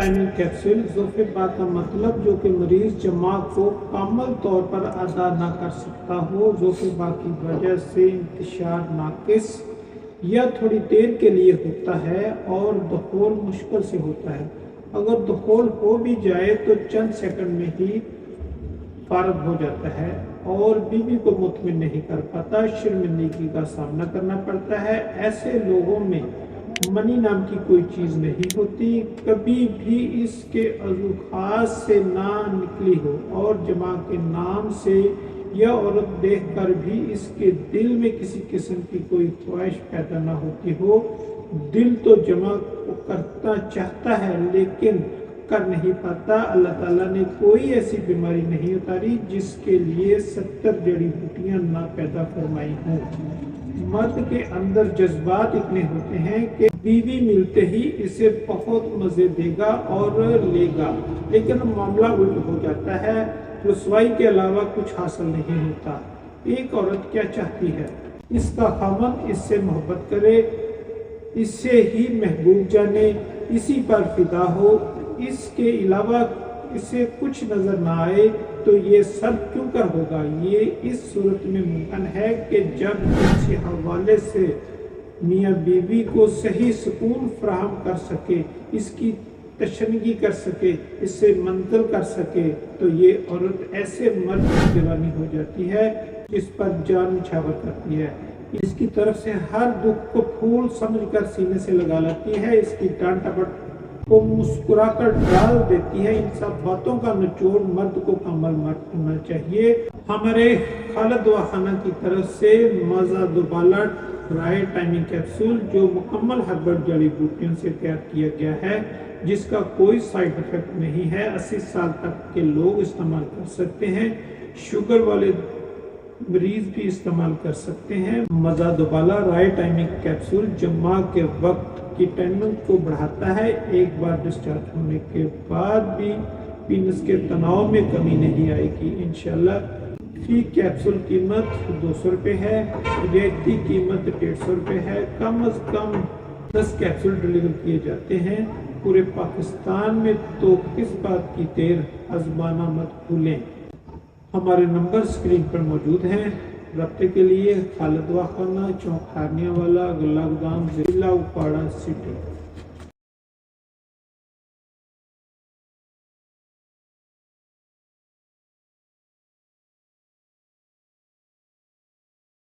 Timing capsule ज़ोफ़िबा का मतलब जो कि मरीज जमा को कामल तौर पर अदा ना कर सकता हो, ज़ोफ़िबा की वजह से इंतशार नाकिस या थोड़ी देर के लिए होता है और दखोल मुश्किल से होता है। अगर दखोल हो भी जाए तो चंद सेकंड में ही फारग हो जाता है और बीवी को मुतमिन नहीं कर पाता, शर्मिंदगी का सामना करना पड़ता है। ऐसे लोगों में मनी नाम की कोई चीज़ नहीं होती, कभी भी इसके अज़ू खास से ना निकली हो और जमा के नाम से यह औरत देखकर भी इसके दिल में किसी किस्म की कोई ख्वाहिश पैदा ना होती हो। दिल तो जमा को करना चाहता है लेकिन कर नहीं पाता। अल्लाह ताला ने कोई ऐसी बीमारी नहीं उतारी जिसके लिए 70 जड़ी बूटियां ना पैदा फरमाई हों। मर्द के अंदर जज्बात इतने होते हैं कि बीवी मिलते ही इसे बहुत मजे देगा और लेगा, लेकिन मामला उल्ट हो जाता है। रुसवाई के अलावा कुछ हासिल नहीं होता। एक औरत क्या चाहती है? इसका खामन इससे मोहब्बत करे, इससे ही महबूब जाने, इसी पर फिदा हो, इसके अलावा इसे कुछ नजर ना आए तो ये सब क्यों कर होगा। ये इस सूरत में मुमकिन है कि जब किसी हवाले से मियाँ बीवी को सही सुकून फराहम कर सके, इसकी तशनगी कर सके, इससे मंजिल कर सके, तो ये औरत ऐसे मर्द की दीवानी हो जाती है जिस पर जान निछावर करती है, इसकी तरफ से हर दुख को फूल समझकर सीने से लगा लेती है, इसकी डांट डपट को मुस्कुराकर डाल देती है। इन सब बातों का निचोड़ मर्द को कामल मर्द होना चाहिए। हमारे खालिद दवाखाना की तरफ से मज़ा दुबाला राय टाइमिंग कैप्सूल जो मुकम्मल हर्बल जड़ी बूटियों से तैयार किया गया है, जिसका कोई साइड इफेक्ट नहीं है, 80 साल तक के लोग इस्तेमाल कर सकते हैं। शुगर वाले मरीज भी इस्तेमाल कर सकते हैं। मज़ा दुबाला राय टाइमिंग कैप्सूल जमा के वक्त की टाइमिंग को बढ़ाता है। एक बार डिस्चार्ज होने के बाद भी पीनस के तनाव में कमी नहीं आएगी इंशाल्लाह। फी कैप्सूल कीमत 200 रुपये है, रियायती कीमत 150 रुपये है। कम अज कम 10 कैप्सूल डिलीवर किए जाते हैं पूरे पाकिस्तान में, तो किस बात की देर, आजमाना मत भूलें। हमारे नंबर स्क्रीन पर मौजूद हैं। रब्ते के लिए खालिद दवाखाना, चौक हारनिया वाला, गुलागदाम, जिला उपाड़ा सिटी।